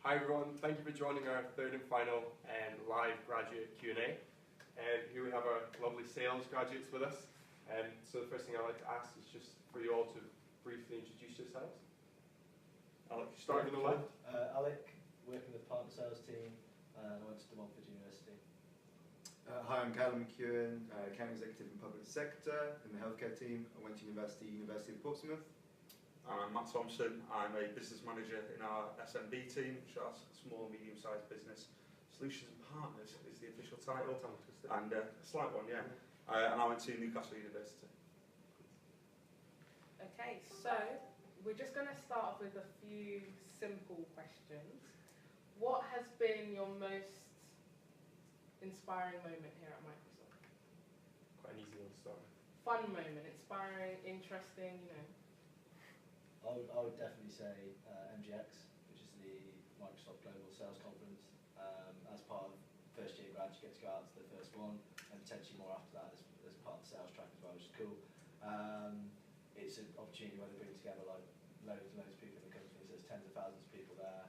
Hi everyone, thank you for joining our third and final live graduate Q&A. Here we have our lovely sales graduates with us. So the first thing I'd like to ask is just for you all to briefly introduce yourselves. Alec, starting on the left. Alec, working with the partner sales team, and I went to De Montfort University. Hi, I'm Callum McEwen, account executive in public sector in the healthcare team. I went to University of Portsmouth. I'm Matt Thompson. I'm a business manager in our SMB team, which is small and medium-sized business solutions and partners is the official title, and a slight one, yeah. And I went to Newcastle University. Okay, so we're just going to start off with a few simple questions. What has been your most inspiring moment here at Microsoft? Quite an easy one to start with. Fun moment, inspiring, interesting, you know. I would definitely say MGX, which is the Microsoft Global Sales Conference. As part of first year grads, you get to go out to the first one, and potentially more after that as part of the sales track as well, which is cool. It's an opportunity where they bring together like loads and loads of people in the company, so there's tens of thousands of people there,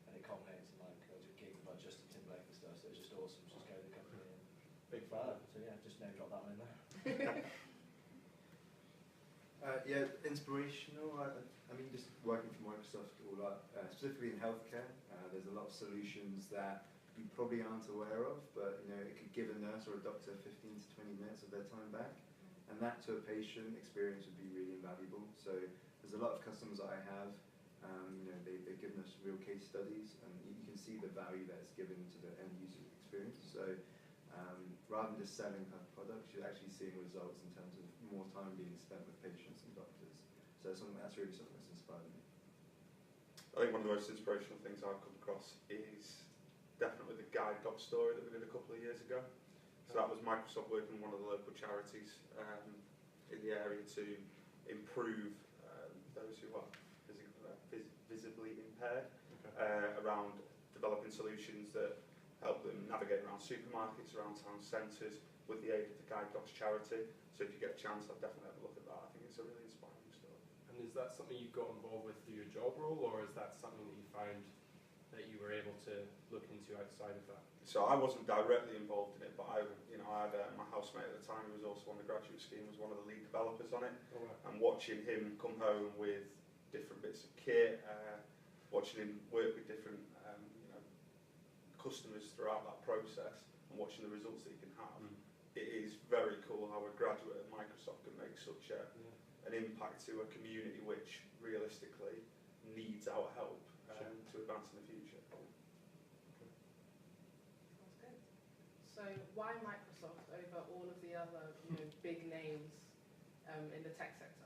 and it culminates in like loads of gigs by Justin Timberlake and stuff, so it's just awesome to just go to the company and Big fan. so yeah, just name drop that one in there. Yeah, inspirational. I mean, just working for Microsoft, specifically in healthcare, there's a lot of solutions that you probably aren't aware of, but you know, it could give a nurse or a doctor 15 to 20 minutes of their time back, and that to a patient experience would be really invaluable. So there's a lot of customers that I have, you know, they've given us real case studies, and you can see the value that it's given to the end user experience. So rather than just selling her products, you're actually seeing results in terms of more time being spent with patients and doctors. So that's really something that's inspired me. I think one of the most inspirational things I've come across is definitely the guide dog story that we did a couple of years ago. So that was Microsoft working with one of the local charities in the area to improve those who are visibly impaired, around developing solutions that help them navigate around supermarkets, around town centres, with the aid of the Guide Dogs charity. So if you get a chance, I'd definitely have a look at that. I think it's a really inspiring story. And is that something you got involved with through your job role, or is that something that you found that you were able to look into outside of that? So I wasn't directly involved in it, but I had my housemate at the time, who was also on the graduate scheme, was one of the lead developers on it. Oh, wow. And watching him come home with different bits of kit, watching him work with different customers throughout that process, and watching the results that he can have, it is very cool how a graduate at Microsoft can make such an impact to a community which realistically needs our help to advance in the future. Sounds good. So why Microsoft over all of the other big names in the tech sector?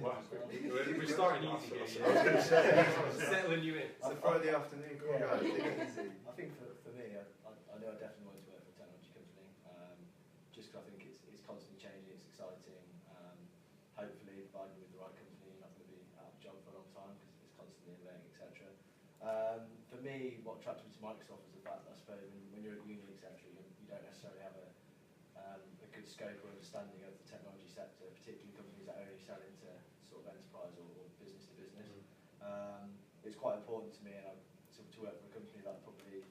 Wow, we're starting easy here. I was going to say, Settling you in. it's a Friday afternoon, come on guys, take it easy. I think for me, I know I definitely want to work for a technology company, just because I think it's constantly changing, it's exciting. Hopefully, provided with the right company, you're not going to be out of job for a long time because it's constantly innovating, etc. For me, what attracted me to Microsoft was the fact that I suppose when you're at uni, etc., you don't necessarily have a good scope or understanding of the technology sector, particularly companies that only sell into sort of enterprise or business to business. It's quite important to me, and to work for a company that probably,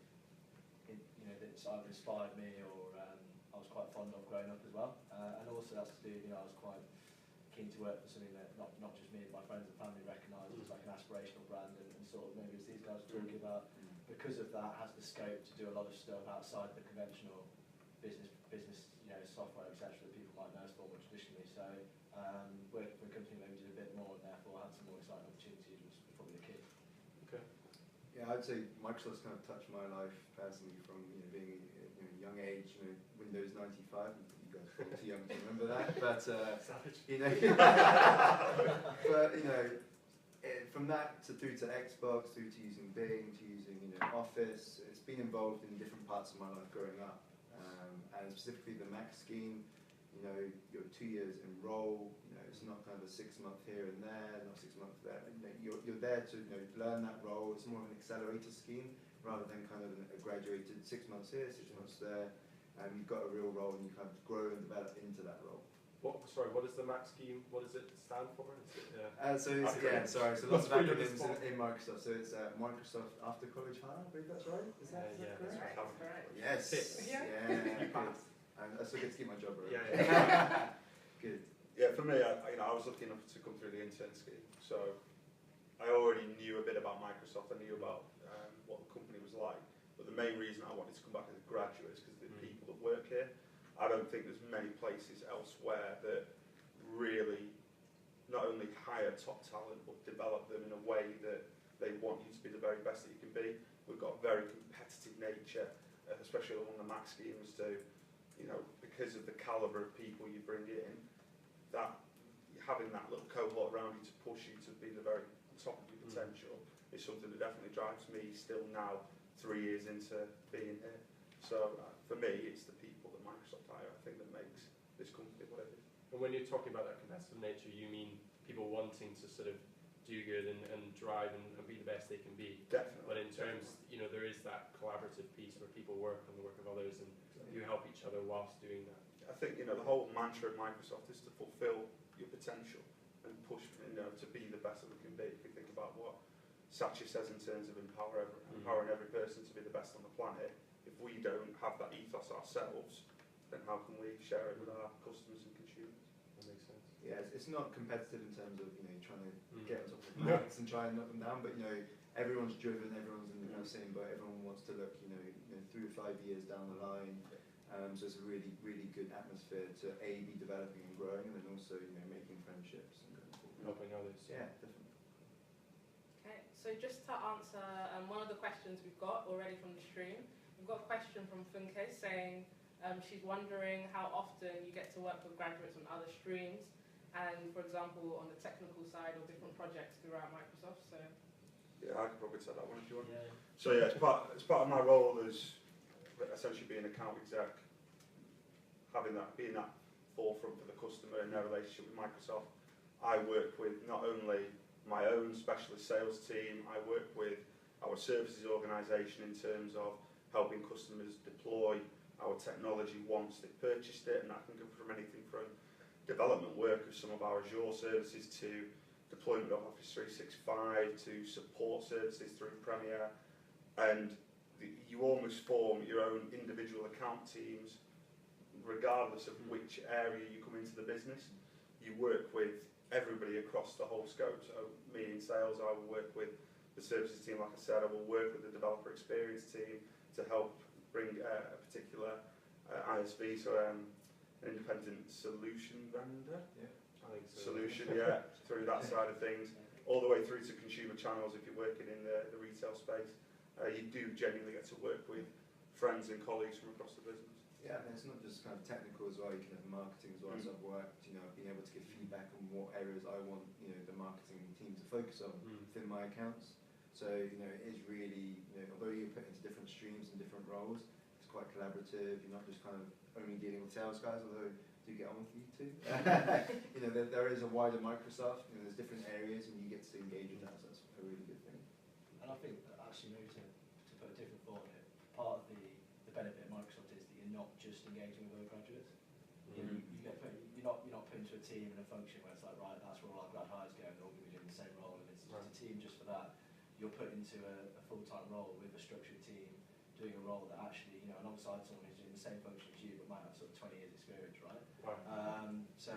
that's either inspired me or I was quite fond of growing up as well. And also that's to do, I was quite keen to work for something that not just me, but my friends and family recognised as like an aspirational brand, and sort of maybe as these guys were talking about, because of that has the scope to do a lot of stuff outside the conventional business, software, etc., that people might know us for more traditionally. So working for a company maybe did a bit more, and therefore had some more exciting opportunities was probably the key. Okay. Yeah, I'd say Microsoft's kind of touched my life personally from being a young age. Windows 95. You guys are probably too young to remember that, but from that through to Xbox, through to using Bing, to using Office. It's been involved in different parts of my life growing up, and specifically the Mac scheme. You're 2 years enroll. It's not kind of a 6 month here and there, not 6 months there. You're there to learn that role. It's more of an accelerator scheme rather than kind of a graduated 6 months here, 6 months there. You've got a real role, and you kind of grow and develop into that role. What is the Mac scheme? What does it stand for? Is it, So it's, Acronyms. so lots of Put you on the acronyms spot. in Microsoft. So it's Microsoft After College Hire, I believe that's right. Is that Yeah, correct? That's right, correct. Yes. Tips. Yeah. You good. passed. And I still get to keep my job, right? Yeah, Good. Yeah, for me, I was lucky enough to come through the intern scheme, so I already knew a bit about Microsoft. I knew about what the company was like, but the main reason I wanted to come back as a graduate is because of the people that work here. I don't think there's many places elsewhere that really not only hire top talent but develop them in a way that they want you to be the very best that you can be. We've got a very competitive nature, especially along the Mac schemes do. You know, because of the calibre of people you bring in, that having that little cohort around you to push you to be the very top of your potential is something that definitely drives me still now, 3 years into being here. So for me, it's the people that Microsoft hire, I think, that makes this company what it is. And when you're talking about that competitive nature, you mean people wanting to sort of do good and drive and be the best they can be. Definitely. But in terms, there is that collaborative piece where people work on the work of others and you help each other whilst doing that. I think, the whole mantra of Microsoft is to fulfill your potential and push, to be the best that we can be. If you think about what Satya says in terms of empowering every person to be the best on the planet, if we don't have that ethos ourselves, then how can we share it with our customers and consumers? That makes sense. Yeah, it's not competitive in terms of trying to get on top of the marks and try and knock them down, but everyone's driven, everyone's in the kind of same boat, everyone wants to look 3 or 5 years down the line. So it's a really, really good atmosphere to be developing and growing, and then also making friendships and going forward. Helping others. Yeah, definitely. Okay, so just to answer one of the questions we've got already from the stream, we've got a question from Funke saying she's wondering how often you get to work with graduates on other streams, and for example on the technical side or different projects throughout Microsoft. So Yeah, I could probably take that one if you want. Yeah. So yeah, it's part of my role as essentially being an account exec, being that forefront for the customer in their relationship with Microsoft. I work with not only my own specialist sales team, I work with our services organisation in terms of helping customers deploy our technology once they've purchased it, and that can go from anything from development work of some of our Azure services to deployment of Office 365 to support services through Premiere, and you almost form your own individual account teams regardless of which area you come into the business. You work with everybody across the whole scope. So me in sales, I will work with the services team, like I said. I will work with the developer experience team to help bring a particular ISV, so an independent solution vendor. Yeah. I think so. Solution, yeah, through that side of things, all the way through to consumer channels if you're working in the retail space. You do genuinely get to work with friends and colleagues from across the business. Yeah, and it's not just kind of technical as well, you can have marketing as well. So I've worked, being able to give feedback on what areas I want, the marketing team to focus on within my accounts. So, it is really, although you're put into different streams and different roles, it's quite collaborative. You're not just kind of only dealing with sales guys, although do get on with you too. There is a wider Microsoft, there's different areas and you get to engage with that, so that's a really good thing. And I think that actually maybe to put a different thought on it, part of the benefit of Microsoft is that you're not just engaging with other graduates. You get put, you're not put into a team and a function where it's like, right, that's where all our grad hires go and they're all going to be doing the same role and it's just a team just for that. You're put into a full-time role with a structured team doing a role that actually, alongside someone who's doing the same function as you but might have sort of 20 years experience, right? So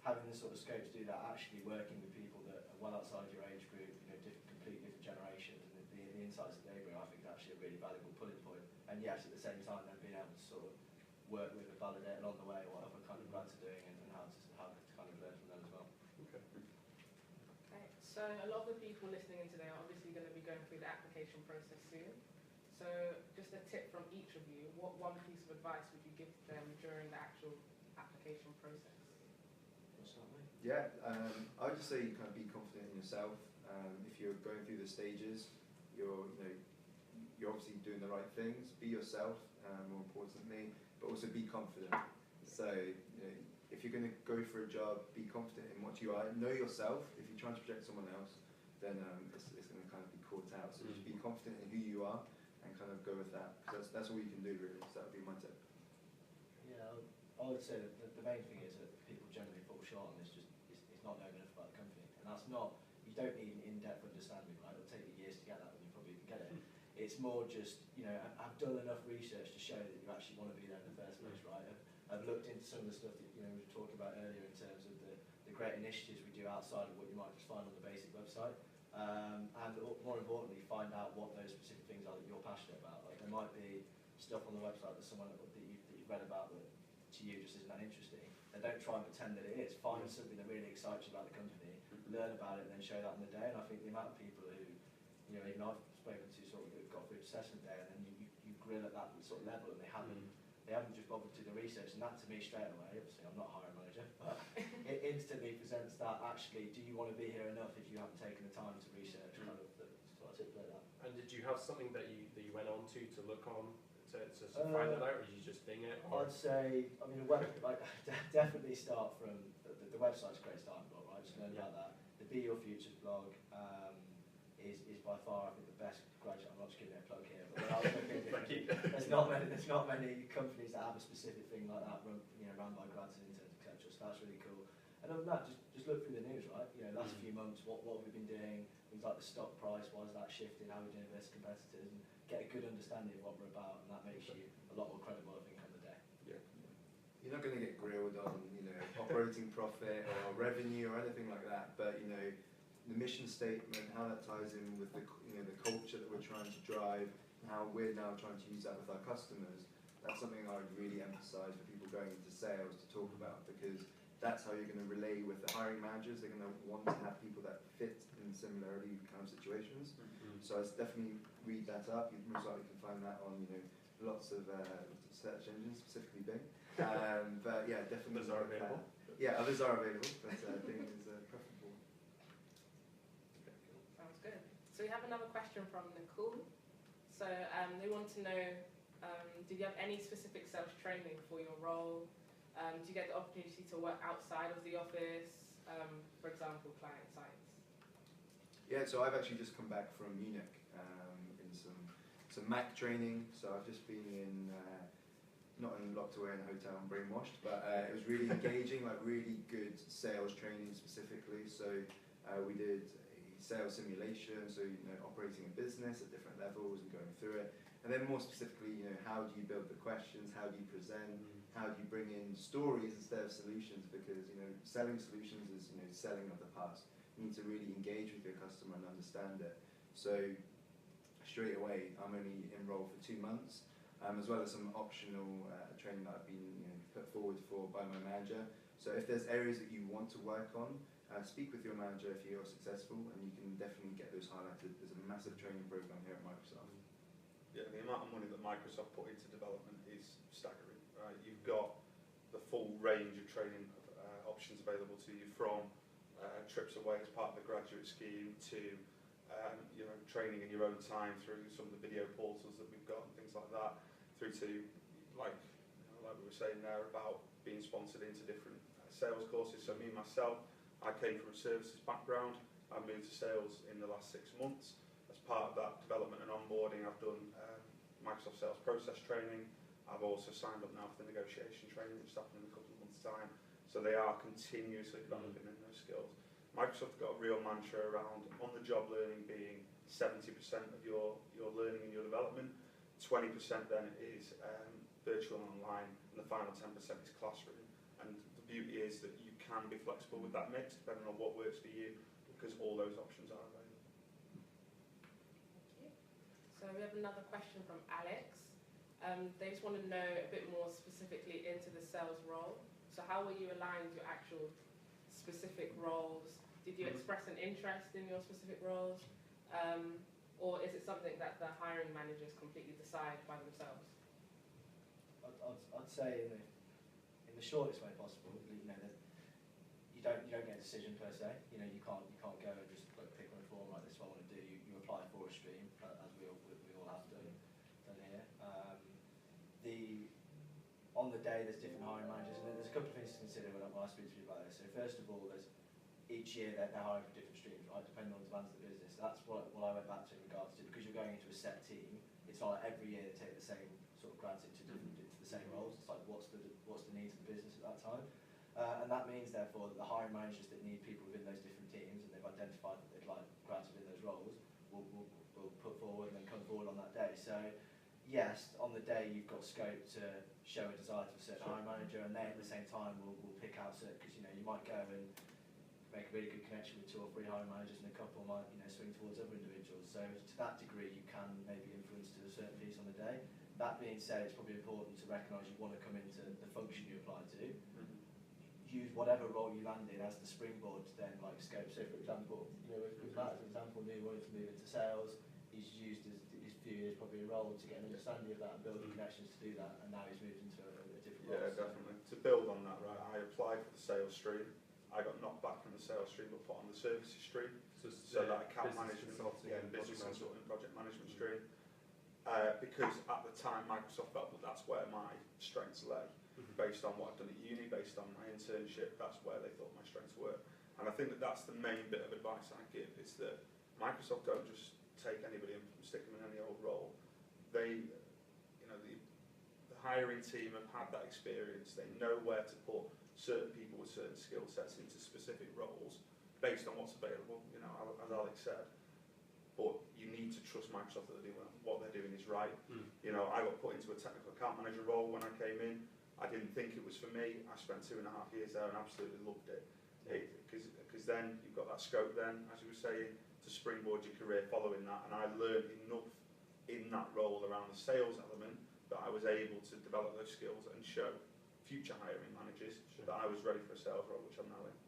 having the sort of scope to do that, actually working with people that are well outside your age group, completely different generations, and the insights that they bring, I think is actually a really valuable pulling point. And yes, at the same time, then being able to sort of work with and validate along the way what other kind of grads are doing and how to kind of learn from them as well. Okay. okay, so a lot of the people listening in today are obviously going to be going through the application process soon. So just a tip from each of you, what one piece of advice would you give to them during the actual application process? Yeah, I would just say kind of be confident in yourself. If you're going through the stages, you're obviously doing the right things. Be yourself, more importantly, but also be confident. So if you're going to go for a job, be confident in what you are. Know yourself. If you're trying to project someone else, then it's going to kind of be caught out. So just be confident in who you are and kind of go with that. That's all you can do really. So that would be my tip. Yeah, I would say that the main thing is that people short on this, it's not knowing enough about the company. And that's not, you don't need an in-depth understanding, right? It'll take you years to get that when you probably can get it. It's more just, you know, I've done enough research to show that you actually want to be there in the first place, right? I've looked into some of the stuff that, you know, we were talking about earlier in terms of the great initiatives we do outside of what you might just find on the basic website. And more importantly, find out what those specific things are that you're passionate about. Like, there might be stuff on the website that you've read about that to you just isn't that interesting. And don't try and pretend that it is. Find something that really excites you about the company, learn about it, and then show that on the day. And I think the amount of people who, you know, even I've spoken to sort of got through assessment day, and then you grill at that sort of level, and they haven't just bothered to do the research. And that, to me, straight away, obviously I'm not a hiring manager, but it instantly presents that actually, do you want to be here enough if you haven't taken the time to research kind of to articulate that. And did you have something that you went on to look on to find that out, or did you just ding it? Or? I'd say, I mean, definitely start from the website's a great starting block, right? Just learn about that. The Be Your Futures blog is by far, I think, the best graduate. I'm not just giving it a plug here, but when I was looking, there's not many companies that have a specific thing like that run by grads and interns, etc. So that's really cool. And other than that, just look through the news, right? You know, last few months, what have we been doing? Things like the stock price, why has that shifted? How are we doing versus competitors? And get a good understanding of what we're about, and that makes you a lot more credible, I think, on the day. Yeah. You're not going to get grilled on, you know, operating profit or revenue or anything like that, but, you know, the mission statement, how that ties in with the, you know, the culture that we're trying to drive, and how we're now trying to use that with our customers, that's something I would really emphasise for people going into sales to talk about, because that's how you're going to relay with the hiring managers. They're going to want to have people that fit in similarly kind of situations. So I'd definitely read that up. You most likely can find that on, you know, lots of search engines, specifically Bing. But yeah, definitely. Others are available. Yeah, others are available, but Bing is preferable. Okay, cool. Sounds good. So we have another question from Nicole. So they want to know, did you have any specific sales training for your role? Do you get the opportunity to work outside of the office, for example, client sites? Yeah, so I've actually just come back from Munich in some Mac training. So I've just been not locked away in a hotel and brainwashed, but it was really engaging, like really good sales training specifically. So we did a sales simulation, so, you know, operating a business at different levels and going through it. And then more specifically, you know, how do you build the questions, how do you present, how do you bring in stories instead of solutions? Because, you know, selling solutions is, you know, selling of the past. You need to really engage with your customer and understand it. So straight away, I'm only enrolled for 2 months, as well as some optional training that I've been, you know, put forward for by my manager. So if there's areas that you want to work on, speak with your manager if you're successful, and you can definitely get those highlighted. There's a massive training program here at Microsoft. Yeah, the amount of money that Microsoft put into development is staggering, right? You've got the full range of training options available to you, from trips away as part of the graduate scheme to you know, training in your own time through some of the video portals that we've got and things like that, through to like we were saying there about being sponsored into different sales courses. So me myself, I came from a services background. I moved to sales in the last 6 months. As part of that development and onboarding, I've done Microsoft Sales Process training. I've also signed up now for the negotiation training, which is happening in a couple of months' time. So they are continuously developing in those skills. Microsoft got a real mantra around on-the-job learning being 70% of your learning and your development. 20% then is virtual and online, and the final 10% is classroom. And the beauty is that you can be flexible with that mix depending on what works for you, because all those options are available. So we have another question from Alex. They just want to know a bit more specifically into the sales role. So how were you aligned your actual specific roles? Did you express an interest in your specific roles? Or is it something that the hiring managers completely decide by themselves? I'd say in the shortest way possible, you know, you don't get a decision per se. You know, you can't go and just pick one form like this is what I want to do. You apply for a stream, as we all have done here. On the day, there's different hiring managers, and there's a couple of things to consider when I speak to you about this. So first of all, there's each year they're hiring for different streams, right, depending on the demands of the business. So that's what I went back to in regards to, because you're going into a set team. It's not like every year they take the same sort of grads into the same roles. It's like what's the needs of the business at that time. And that means, therefore, that the hiring managers that need people within those different teams, and they've identified that they'd like grads within those roles, will put forward and then come forward on that day. So, yes, on the day you've got scope to show a desire to a certain hiring manager, and they at the same time will pick out certain, because you might go and make a really good connection with 2 or 3 hiring managers, and a couple might swing towards other individuals. So to that degree, you can maybe influence to a certain piece on the day. That being said, it's probably important to recognise you want to come into the function you apply to. Use whatever role you land in as the springboard to then scope. So for example, with Matt as an example, knew he wanted to move into sales. He's used his few years probably a role to get an understanding of that and building connections to do that, and now he's moved into a different role. Yeah, definitely. To build on that, right, I applied for the sales stream. I got knocked back from the sales stream, but put on the services stream. So that account management, business consulting, project management stream. Because at the time, Microsoft felt that that's where my strengths lay. Based on what I've done at uni, based on my internship, that's where they thought my strengths were. And I think that that's the main bit of advice I give, is that Microsoft don't just take anybody and stick them in any old role. They, the hiring team have had that experience. They know where to put certain people with certain skill sets into specific roles based on what's available, as Alex said. But you need to trust Microsoft that what they're doing is right. I got put into a technical account manager role when I came in. I didn't think it was for me. I spent 2.5 years there and absolutely loved it. Because then you've got that scope then, as you were saying, to springboard your career following that. And I learned enough in that role around the sales element that I was able to develop those skills and show future hiring managers that I was ready for a sales role, which I'm now in.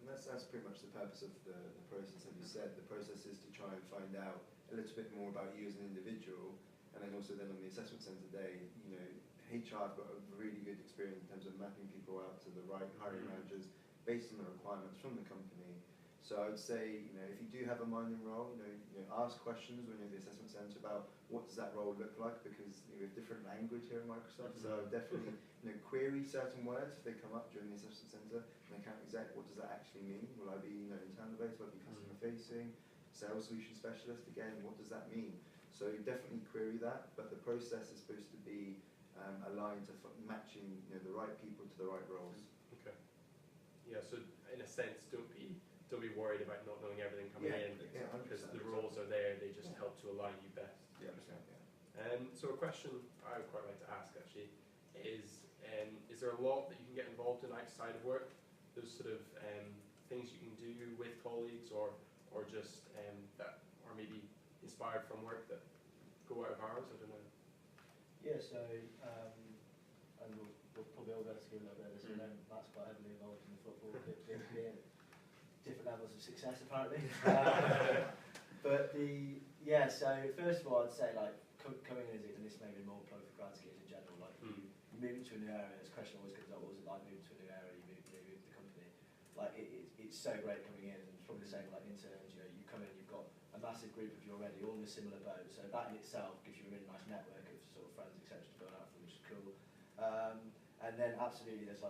And that's pretty much the purpose of the process, as you said. The process is to try and find out a little bit more about you as an individual, and then also then on the assessment centre day, HR have got a really good experience in terms of mapping people out to the right hiring managers based on the requirements from the company. So I would say, if you do have a mining role, ask questions when you're in the assessment centre about what does that role look like, because we have different language here in Microsoft. So definitely, query certain words if they come up during the assessment centre. And account exec, what does that actually mean? Will I be, internal based? Will I be customer facing? Sales solution specialist, again, what does that mean? So definitely query that, but the process is supposed to be aligned to matching the right people to the right roles. Okay. Yeah. So in a sense, don't be worried about not knowing everything coming in, because the roles are there. They just help to align you best. Yeah. So a question I would quite like to ask actually is there a lot that you can get involved in outside of work? Those sort of things you can do with colleagues, or just that are maybe inspired from work that go out of hours? I don't know. Yeah, so, and we'll probably all go to school a little bit of this, but Matt's quite heavily involved in the football, being different levels of success apparently. So first of all, I'd say coming in, and this may be more plug for grad schemes in general, you move into a new area, this question always comes up, what was it like moving to a new area, you move to the company? It's so great coming in, and it's probably the same interns, you come in, you've got a massive group of you already, all in a similar boat, so that in itself gives you a really nice network of sort of friends, etc. to go out from, which is cool. And then absolutely there's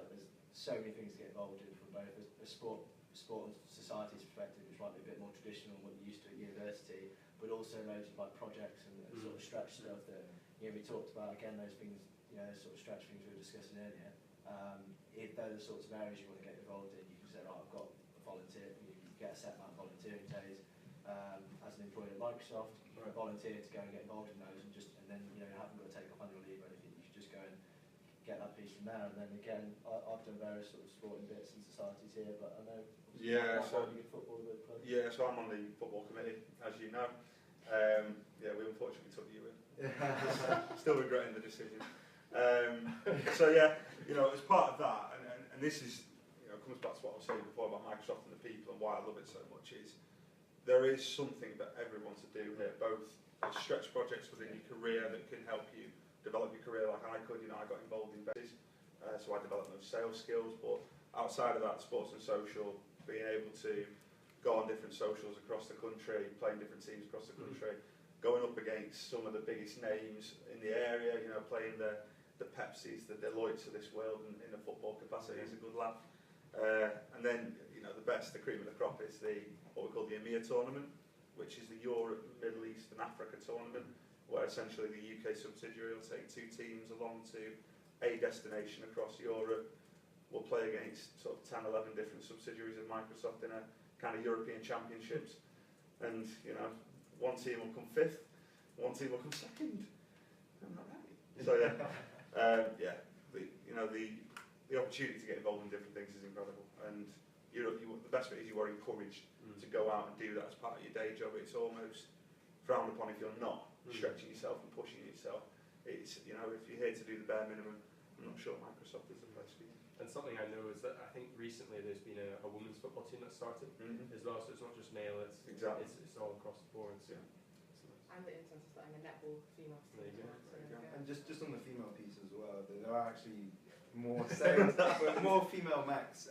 so many things to get involved in from both a sport and society's perspective, which might be a bit more traditional than what you're used to at university, but also loads of projects and sort of stretch stuff that we talked about, again, those things, those sort of stretch things we were discussing earlier. If those are the sorts of areas you want to get involved in, you can say, right, I've got a volunteer, you get a set amount of volunteering days. As an employee at Microsoft, you're a volunteer to go and get involved in those, and then you haven't got to take off annual leave or anything. You can just go and get that piece from there. And then again, I've done various sort of sporting bits and societies here, but I know football a bit close. Yeah, so I'm on the football committee, as you know. We unfortunately took you in. Still regretting the decision. As part of that, and this is, comes back to what I was saying before about Microsoft and the people and why I love it so much, is there is something that everyone to do here, both stretch projects within your career that can help you develop your career like I could. I got involved in business, so I developed those sales skills, but outside of that, sports and social, being able to go on different socials across the country, playing different teams across the country, going up against some of the biggest names in the area, playing the Pepsis, the Deloittes of this world in a football capacity is a good laugh. And then, the cream of the crop is what we call the EMEA tournament, which is the Europe, Middle East and Africa tournament, where essentially the UK subsidiary will take 2 teams along to a destination across Europe, we'll play against sort of 10, 11 different subsidiaries of Microsoft in a kind of European Championships. And, you know, one team will come 5th, one team will come 2nd. I'm not right. So yeah, the opportunity to get involved in different things is incredible. And the best bit is you are encouraged to go out and do that as part of your day job. It's almost frowned upon if you're not stretching yourself and pushing yourself. It's, you know, if you're here to do the bare minimum, I'm not sure Microsoft is the place for you. And something I know is that I think recently there's been a women's football team that started as well, so it's not just male, it's Exactly. it's all across the board. So. Yeah. And the interns are starting a netball female There you team. go. So, yeah. And just on the female piece as well, there are actually more sales, more female Macs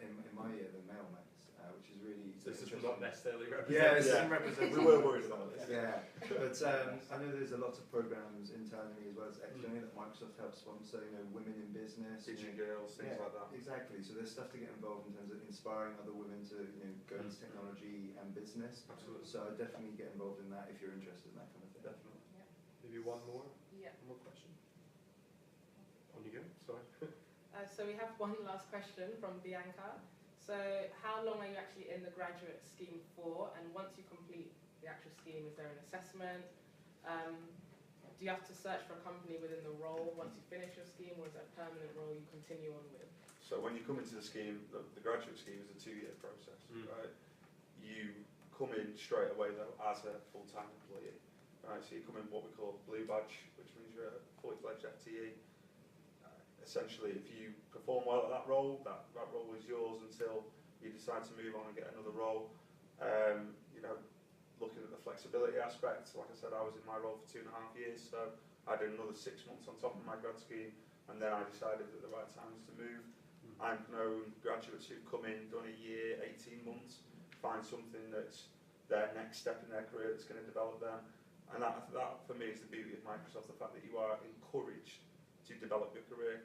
in my year than male Macs, which is really So this is interesting. not necessarily Yeah, representative. it's Yeah. representative. We were worried about this. Yeah, but I know there's a lot of programs internally as well as externally that Microsoft helps sponsor. You know, women in business, Teaching girls, things yeah, like that. Exactly. So there's stuff to get involved in terms of inspiring other women to go into technology and business. Absolutely. So definitely get involved in that if you're interested in that kind of thing. Definitely. Maybe one more question. On you go. Sorry. So we have one last question from Bianca. So how long are you actually in the graduate scheme for? And once you complete the actual scheme, is there an assessment? Do you have to search for a company within the role once you finish your scheme, or is it a permanent role you continue on with? So when you come into the scheme, the graduate scheme is a 2-year process, right? You come in straight away though as a full-time employee, right? So you come in what we call blue badge, which means you're a fully fledged FTE. Essentially, if you perform well at that role is yours until you decide to move on and get another role. You know, looking at the flexibility aspect, like I said, I was in my role for 2.5 years, so I did another 6 months on top of my grad scheme, and then I decided that the right time was to move. I've known graduates who've come in, done a year, 18 months, find something that's their next step in their career that's going to develop them. And that for me is the beauty of Microsoft, the fact that you are encouraged to develop your career,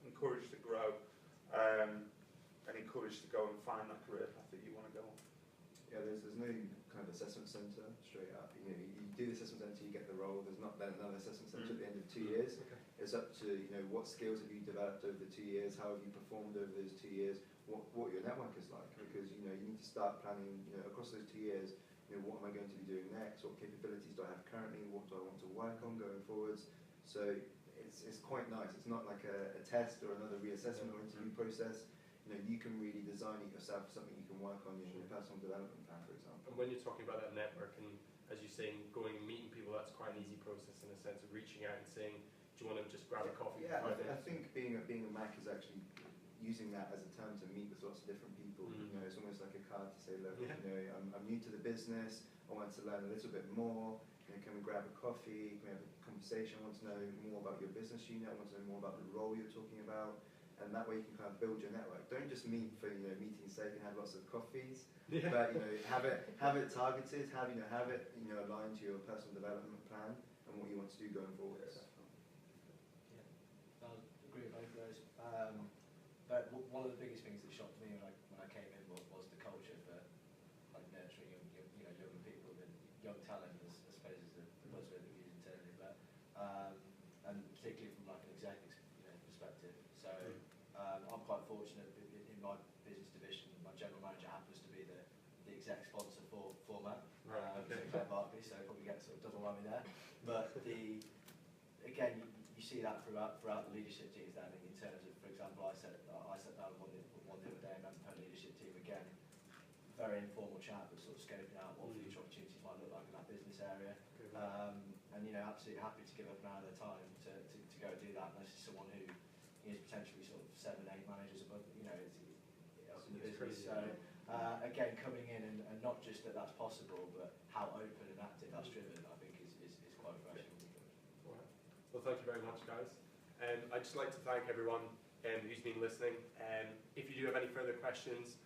encouraged to grow, and encouraged to go and find that career path that you want to go on. Yeah, there's no kind of assessment centre straight up. You know, you do the assessment centre, you get the role. There's not then another assessment centre at the end of 2 years. Okay. It's up to what skills have you developed over the 2 years, how have you performed over those 2 years, what your network is like, because you need to start planning across those 2 years. What am I going to be doing next? What capabilities do I have currently? What do I want to work on going forwards? So it's quite nice. It's not like a test or another reassessment or interview process. You can really design it yourself for something you can work on in your personal development plan, for example. And when you're talking about that network, and as you're saying, going and meeting people, that's quite an easy process in a sense of reaching out and saying, do you want to just grab a coffee? Yeah, for 5 I minutes? think being a Mac is actually using that as a term to meet with lots of different people. It's almost like a card to say, look, I'm new to the business. I want to learn a little bit more. Can we grab a coffee? Can we have a conversation? I want to know more about your business unit. I want to know more about the role you're talking about. And that way you can kind of build your network. Don't just meet for meeting's sake and have lots of coffees, but have it targeted. Have it aligned to your personal development plan and what you want to do going forward. Yeah, I agree with both of those. But one of the biggest things that shocked me when I came in was the culture for like nurturing young people and young talent, I suppose is the buzzword that we use internally. But and particularly from like an exec perspective. So I'm quite fortunate in my business division. My general manager happens to be the exec sponsor for Mac. Barclay, so probably get sort of double whammy there. But again, you see that throughout the leadership teams. Then in terms of, for example, I sat down one the other day and met the leadership team again. Very informal chat, but sort of scoping out what future opportunities might look like in that business area. And absolutely happy to give up an hour of their time to go and do that. And this is someone who is potentially sort of 7, 8 managers above, up in the business. So again, coming in and not just that's possible, but how open and active that's driven, I think is quite refreshing. All right. Well, thank you very much, guys. I'd just like to thank everyone who's been listening. If you do have any further questions,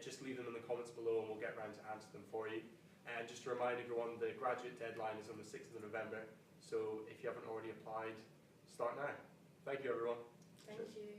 just leave them in the comments below and we'll get around to answer them for you. And just to remind everyone, the graduate deadline is on the 6th of November, so if you haven't already applied, start now. Thank you, everyone. Thank you.